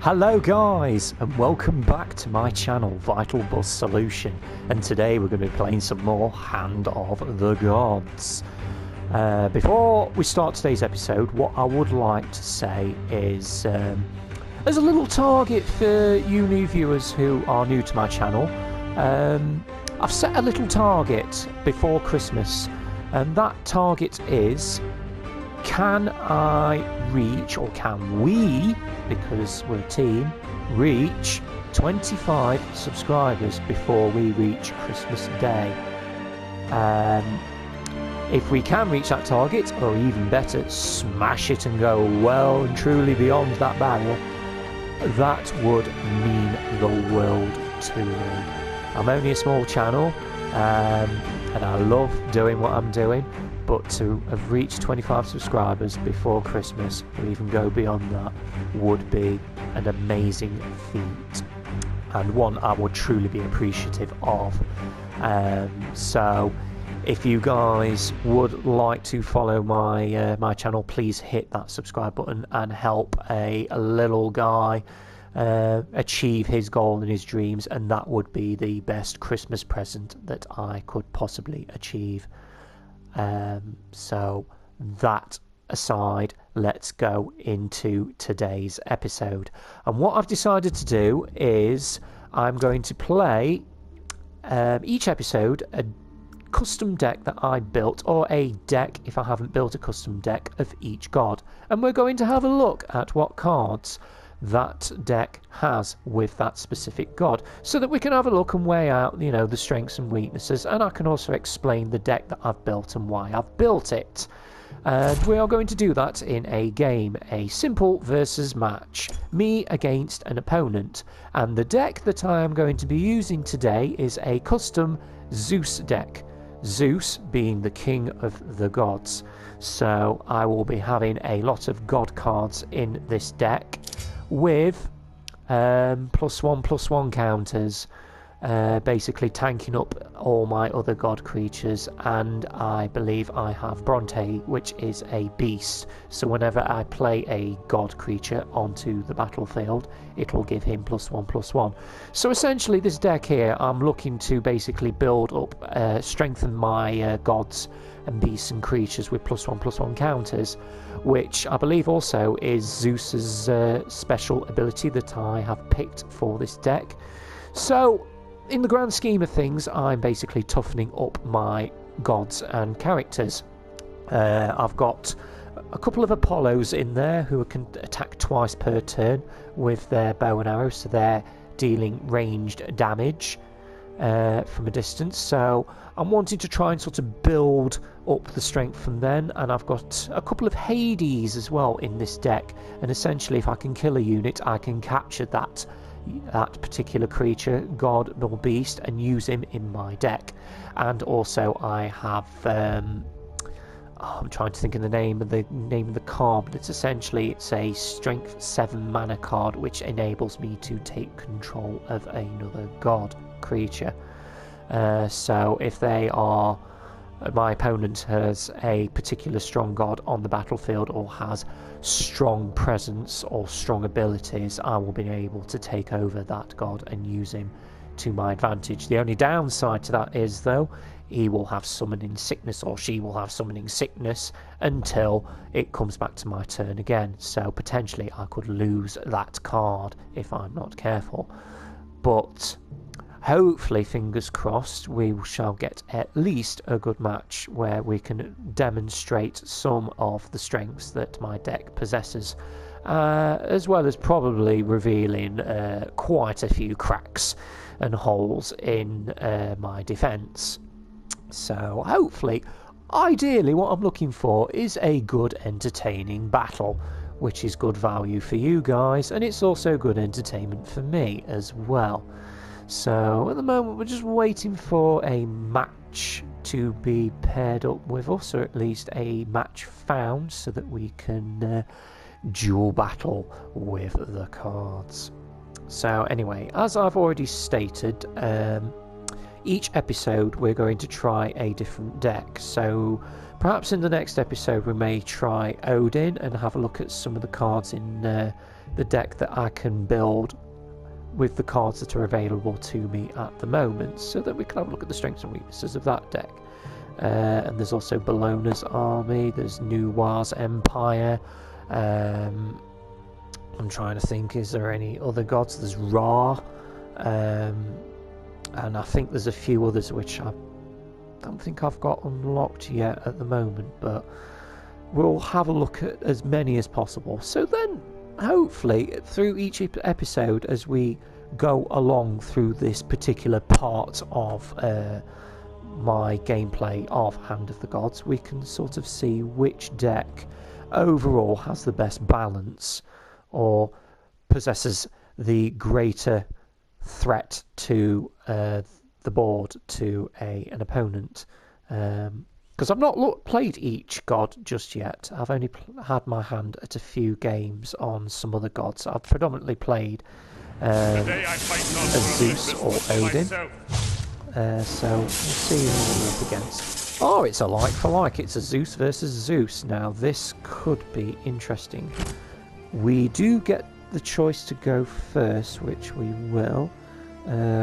Hello guys, and welcome back to my channel, Vital Bus Solution, and today we're going to be playing some more Hand of the Gods. Before we start today's episode, what I would like to say is, as a little target for you new viewers who are new to my channel, I've set a little target before Christmas, and that target is, can I reach, or can we, because we're a team, reach 25 subscribers before we reach Christmas Day? If we can reach that target, or even better, smash it and go well and truly beyond that barrier, that would mean the world to me. I'm only a small channel, and I love doing what I'm doing, but to have reached 25 subscribers before Christmas, or even go beyond that, would be an amazing feat, and one I would truly be appreciative of. So if you guys would like to follow my my channel, please hit that subscribe button and help a little guy achieve his goal and his dreams, and that would be the best Christmas present that I could possibly achieve. So that aside, let's go into today's episode. And what I've decided to do is I'm going to play each episode a custom deck that I built, or a deck if I haven't built a custom deck of each god, and we're going to have a look at what cards that deck has with that specific god, so that we can have a look and weigh out, you know, the strengths and weaknesses, and I can also explain the deck that I've built and why I've built it. And we are going to do that in a game, a simple versus match, me against an opponent. And the deck that I am going to be using today is a custom Zeus deck, Zeus being the king of the gods. So I will be having a lot of god cards in this deck, with +1/+1 counters, basically tanking up all my other god creatures. And I believe I have Bronte, which is a beast, so whenever I play a god creature onto the battlefield, it will give him +1/+1. So essentially this deck here, I'm looking to basically build up, strengthen my gods and beasts and creatures with +1/+1 counters, which I believe also is Zeus's special ability that I have picked for this deck. So in the grand scheme of things, I'm basically toughening up my gods and characters. I've got a couple of Apollos in there who can attack twice per turn with their bow and arrow, so they're dealing ranged damage from a distance. So I'm wanting to try and sort of build up the strength from then, and I've got a couple of Hades as well in this deck, and essentially if I can kill a unit, I can capture that particular creature, god or beast, and use him in my deck. And also I have I'm trying to think of the name of the card, but it's a strength 7 mana card, which enables me to take control of another god creature. So if my opponent has a particular strong god on the battlefield, or has strong presence or strong abilities, I will be able to take over that god and use him to my advantage. The only downside to that is, though, he will have summoning sickness, or she will have summoning sickness, until it comes back to my turn again. So potentially I could lose that card if I'm not careful. But hopefully, fingers crossed, we shall get at least a good match where we can demonstrate some of the strengths that my deck possesses, as well as probably revealing quite a few cracks and holes in my defense. So hopefully, ideally, what I'm looking for is a good entertaining battle, which is good value for you guys, and it's also good entertainment for me as well. So at the moment we're just waiting for a match to be paired up with us, or at least a match found, so that we can dual battle with the cards. So anyway, as I've already stated, each episode we're going to try a different deck. So perhaps in the next episode we may try Odin and have a look at some of the cards in the deck that I can build with the cards that are available to me at the moment, so that we can have a look at the strengths and weaknesses of that deck. And there's also Bellona's army, there's Nuwa's empire. I'm trying to think, is there any other gods? There's Ra, and I think there's a few others which I don't think I've got unlocked yet at the moment, but we'll have a look at as many as possible. So then hopefully through each episode, as we go along through this particular part of my gameplay of Hand of the Gods, we can sort of see which deck overall has the best balance or possesses the greater threat to the board to an opponent. Because I've not played each god just yet. I've only had my hand at a few games on some other gods. I've predominantly played as Zeus or Odin. So we'll see who we're up against. Oh, it's a like for like. It's a Zeus versus Zeus. Now this could be interesting. We do get the choice to go first, which we will.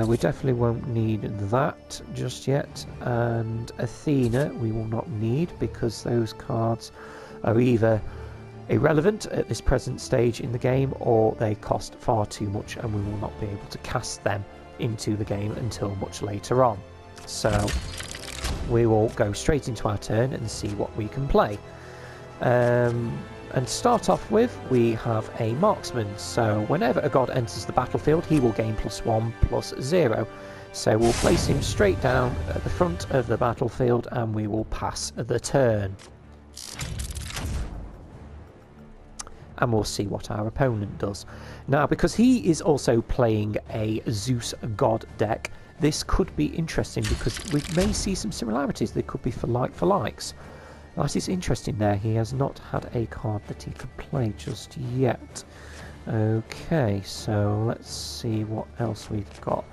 We definitely won't need that just yet, and Athena we will not need, because those cards are either irrelevant at this present stage in the game, or they cost far too much and we will not be able to cast them into the game until much later on. So we will go straight into our turn and see what we can play. And to start off with, we have a marksman. So whenever a god enters the battlefield, he will gain +1/+0. So we'll place him straight down at the front of the battlefield and we will pass the turn. And we'll see what our opponent does. Now, because he is also playing a Zeus god deck, this could be interesting because we may see some similarities. They could be for likes. That is interesting there. He has not had a card that he could play just yet. Okay, so let's see what else we've got.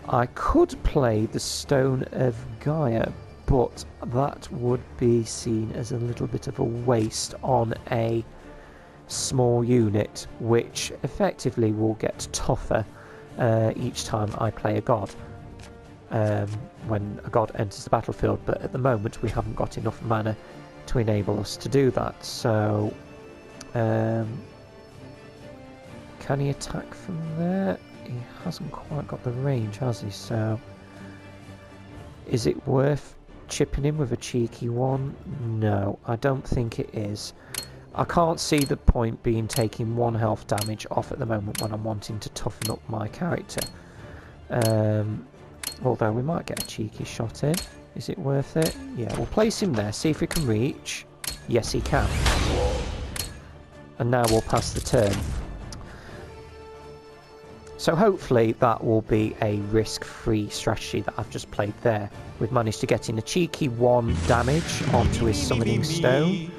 I could play the Stone of Gaia, but that would be seen as a little bit of a waste on a small unit, which effectively will get tougher each time I play a god. When a god enters the battlefield, but at the moment we haven't got enough mana to enable us to do that. So can he attack from there? He hasn't quite got the range, has he? So is it worth chipping him with a cheeky one? No, I don't think it is. I can't see the point being taking 1 health damage off at the moment when I'm wanting to toughen up my character. Although we might get a cheeky shot in. Is it worth it? Yeah, we'll place him there, see if we can reach. Yes, he can. And now we'll pass the turn. So hopefully that will be a risk-free strategy that I've just played there. We've managed to get in a cheeky 1 damage onto his summoning stone.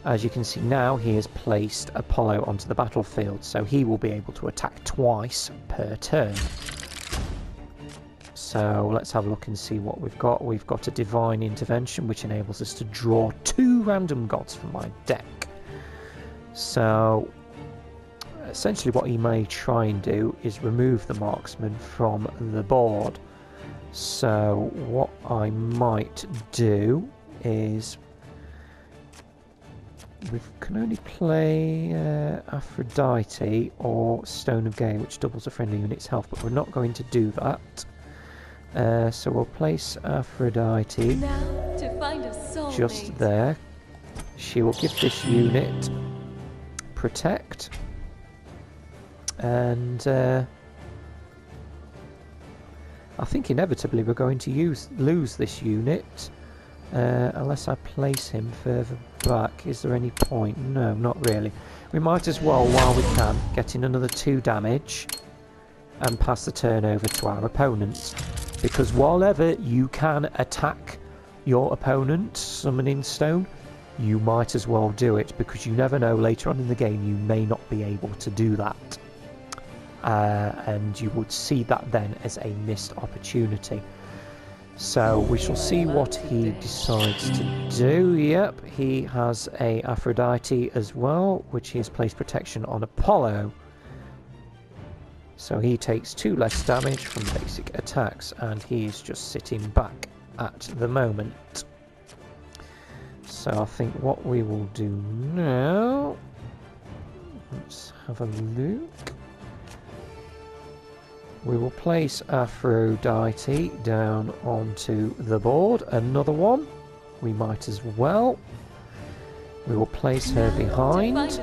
As you can see now, he has placed Apollo onto the battlefield, so he will be able to attack twice per turn. So let's have a look and see what we've got. We've got a Divine Intervention, which enables us to draw 2 random gods from my deck. So essentially what he may try and do is remove the marksman from the board. So what I might do is, we can only play Aphrodite or Stone of Gaia, which doubles a friendly unit's health, but we're not going to do that. So we'll place Aphrodite just there. She will give this unit protect, and I think inevitably we're going to lose this unit unless I place him further back. Is there any point? No, not really. We might as well, while we can, get in another 2 damage and pass the turn over to our opponent. Because whenever you can attack your opponent summoning stone, you might as well do it, because you never know, later on in the game you may not be able to do that. And you would see that then as a missed opportunity. So we shall see what he decides to do. Yep, he has a Aphrodite as well, which he has placed protection on Apollo. So he takes 2 less damage from basic attacks, and he's just sitting back at the moment. So I think what we will do now... Let's have a look. We will place Aphrodite down onto the board. Another one. We might as well. We will place her behind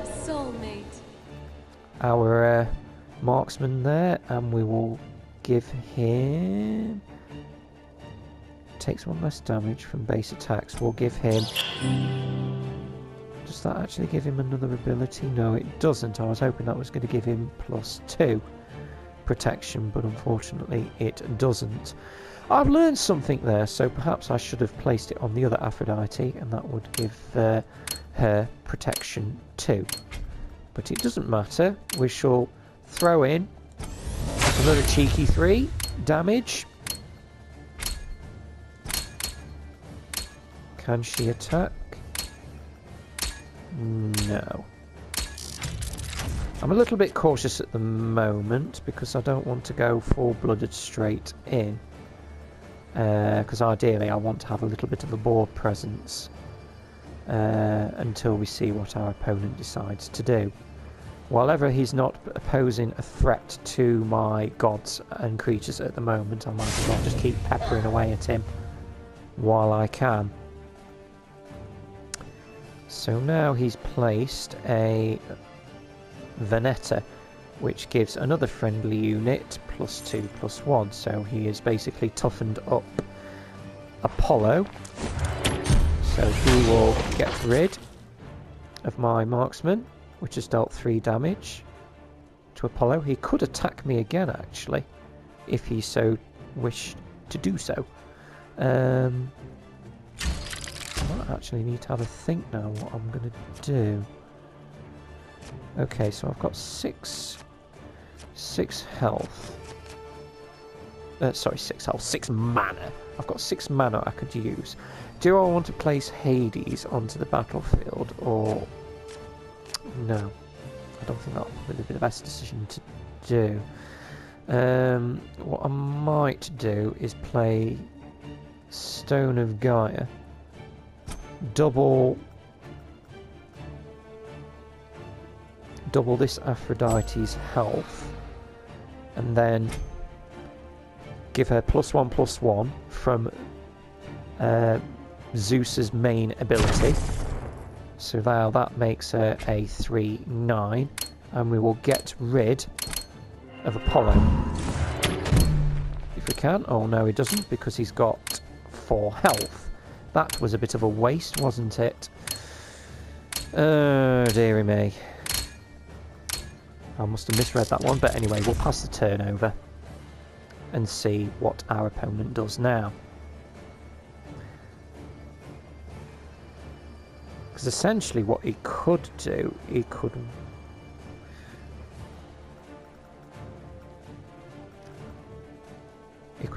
our marksman there, and we will give him... Takes 1 less damage from base attacks. We'll give him... Does that actually give him another ability? No, it doesn't. I was hoping that was going to give him +2 protection, but unfortunately it doesn't. I've learned something there, so perhaps I should have placed it on the other Aphrodite, and that would give her protection too. But it doesn't matter. We shall throw in another cheeky 3 damage. Can she attack? No. I'm a little bit cautious at the moment because I don't want to go full-blooded straight in. Because ideally I want to have a little bit of a board presence until we see what our opponent decides to do. While ever he's not posing a threat to my gods and creatures at the moment, I might as well just keep peppering away at him while I can. So now he's placed a Veneta, which gives another friendly unit +2/+1. So he is basically toughened up Apollo. So he will get rid of my marksman, which has dealt 3 damage to Apollo. He could attack me again, actually, if he so wished to do so. I might actually need to have a think now what I'm going to do. Okay, so I've got 6 health. Sorry, 6 health, 6 mana. I've got 6 mana I could use. Do I want to place Hades onto the battlefield, or... No, I don't think that would be the best decision to do. What I might do is play Stone of Gaia. Double this Aphrodite's health, and then give her +1/+1 from Zeus's main ability. So now that makes her a 3/9, and we will get rid of Apollo if we can. Oh no, he doesn't, because he's got 4 health. That was a bit of a waste, wasn't it? Oh dearie me. I must have misread that one, but anyway, we'll pass the turn over and see what our opponent does now. Because essentially what he could do, he could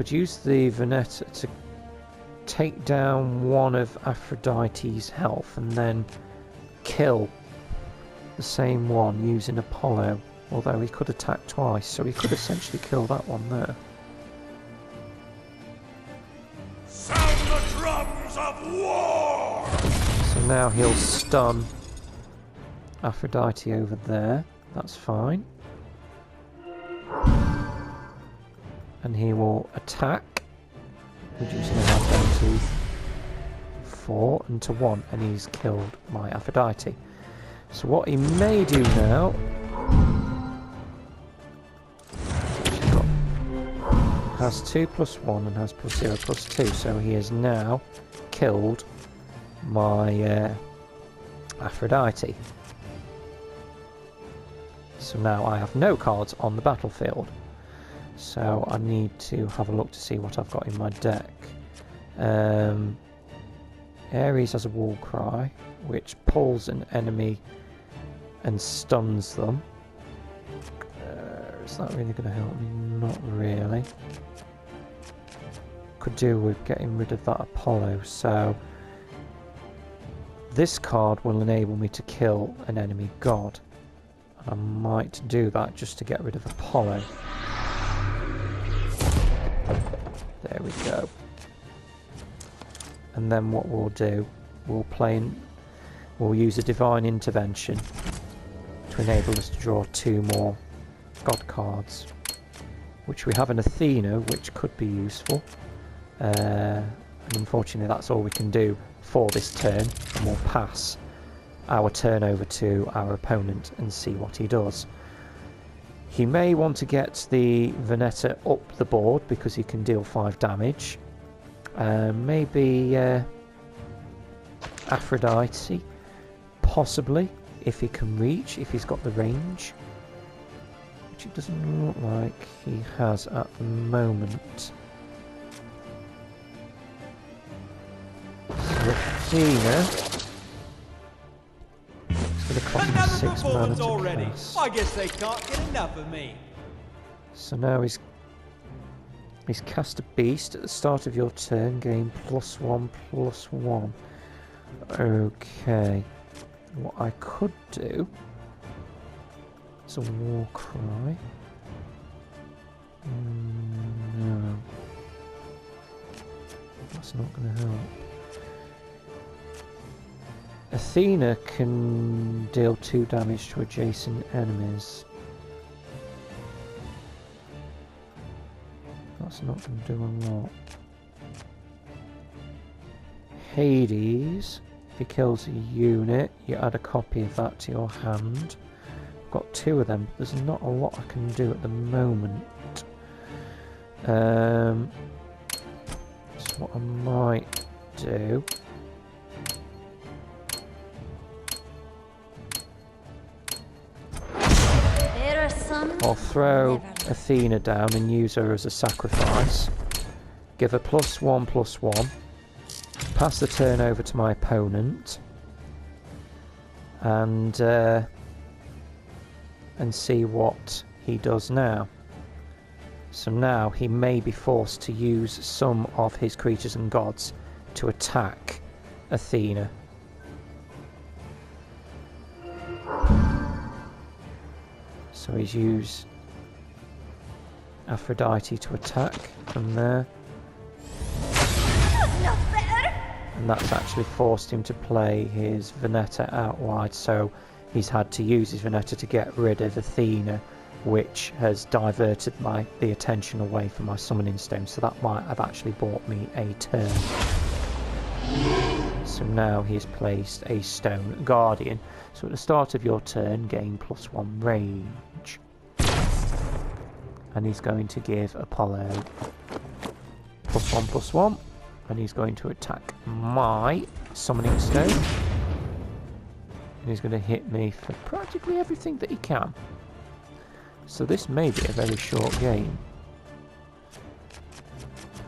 use the Veneta to take down one of Aphrodite's health and then kill the same one using Apollo, although he could attack twice, so he could essentially kill that one there. Sound the drums of war! So now he'll stun Aphrodite over there, that's fine. And he will attack, reducing the health down to 4 and to 1, and he's killed my Aphrodite. So what he may do now... has 2/+1 and has +0/+2, so he has now killed my Aphrodite. So now I have no cards on the battlefield. So I need to have a look to see what I've got in my deck. Ares has a War Cry, which pulls an enemy and stuns them. Is that really going to help me? Not really. could do with getting rid of that Apollo. So this card will enable me to kill an enemy god. I might do that just to get rid of Apollo. There we go. And then what we'll do, we'll use a divine intervention to enable us to draw 2 more god cards, which we have an Athena, which could be useful. And unfortunately that's all we can do for this turn, and we'll pass our turn over to our opponent and see what he does. He may want to get the Veneta up the board because he can deal 5 damage. Maybe Aphrodite, possibly, if he can reach, if he's got the range, which it doesn't look like he has at the moment. So Athena, it's going to cost me 6 mana to already. cast. I guess they can't get enough of me. So now he's cast a beast at the start of your turn, gain +1/+1. Okay. What I could do is a war cry. No. That's not going to help. Athena can deal 2 damage to adjacent enemies. That's not going to do a lot. Hades, if he kills a unit, you add a copy of that to your hand. I've got 2 of them, but there's not a lot I can do at the moment. So what I might do... I'll throw Athena down and use her as a sacrifice. Give her +1/+1. Pass the turn over to my opponent. And see what he does now. So now he may be forced to use some of his creatures and gods to attack Athena. So he's used Aphrodite to attack from there. And that's actually forced him to play his Veneta out wide, so he's had to use his Veneta to get rid of Athena, which has diverted the attention away from my summoning stone, so that might have actually bought me a turn. So now he's placed a Stone Guardian. So at the start of your turn, gain +1 range. And he's going to give Apollo +1/+1. And he's going to attack my Summoning Stone. And he's going to hit me for practically everything that he can. So this may be a very short game.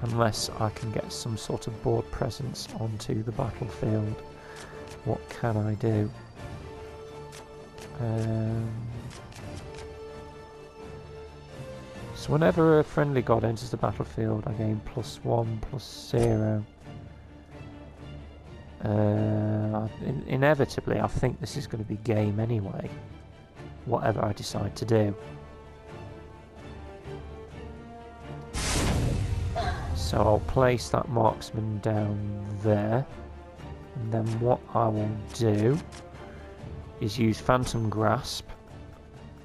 Unless I can get some sort of board presence onto the battlefield. What can I do? So whenever a friendly god enters the battlefield, I gain +1/+0. Inevitably, I think this is going to be game anyway. Whatever I decide to do. So I'll place that marksman down there. And then what I will do is use Phantom Grasp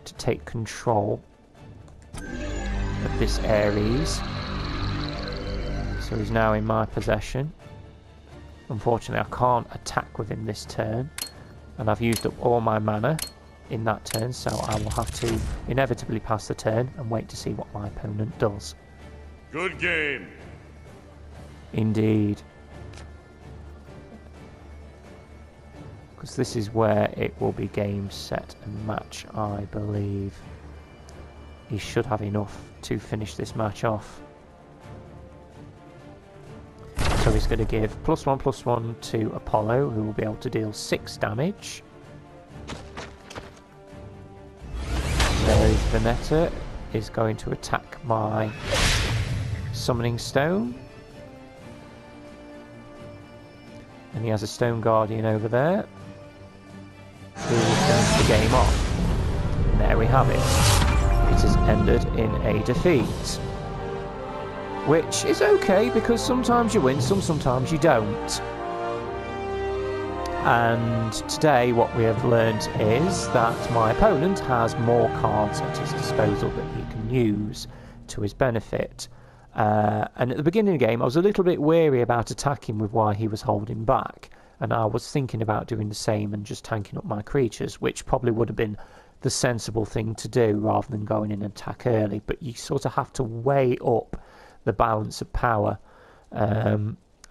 to take control of this Ares. So he's now in my possession. Unfortunately I can't attack with him this turn, and I've used up all my mana in that turn, so I will have to inevitably pass the turn and wait to see what my opponent does. Good game. Indeed. Because this is where it will be game, set and match, I believe. He should have enough to finish this match off. So he's going to give +1/+1 to Apollo, who will be able to deal 6 damage. There is Veneta, is going to attack my Summoning Stone. And he has a stone guardian over there who turns the game off. And there we have it. It has ended in a defeat. Which is okay, because sometimes you win, sometimes you don't. And today what we have learned is that my opponent has more cards at his disposal that he can use to his benefit. And at the beginning of the game I was a little bit wary about attacking with why he was holding back, and I was thinking about doing the same and just tanking up my creatures, which probably would have been the sensible thing to do rather than going in and attack early. But you sort of have to weigh up the balance of power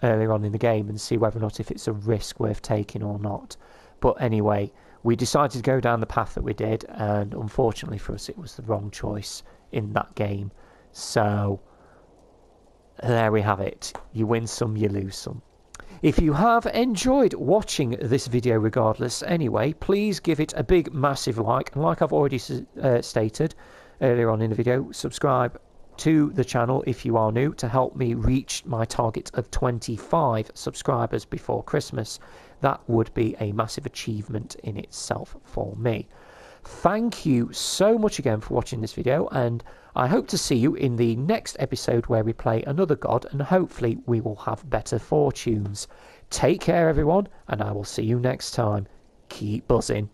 earlier on in the game and see whether or not if it's a risk worth taking or not. But anyway, we decided to go down the path that we did, and unfortunately for us it was the wrong choice in that game. So there we have it. You win some, you lose some. If you have enjoyed watching this video regardless anyway, please give it a big massive like, and like I've already stated earlier on in the video, subscribe to the channel if you are new to help me reach my target of 25 subscribers before Christmas. That would be a massive achievement in itself for me. Thank you so much again for watching this video, and I hope to see you in the next episode where we play another god, and hopefully we will have better fortunes. Take care everyone, and I will see you next time. Keep buzzing.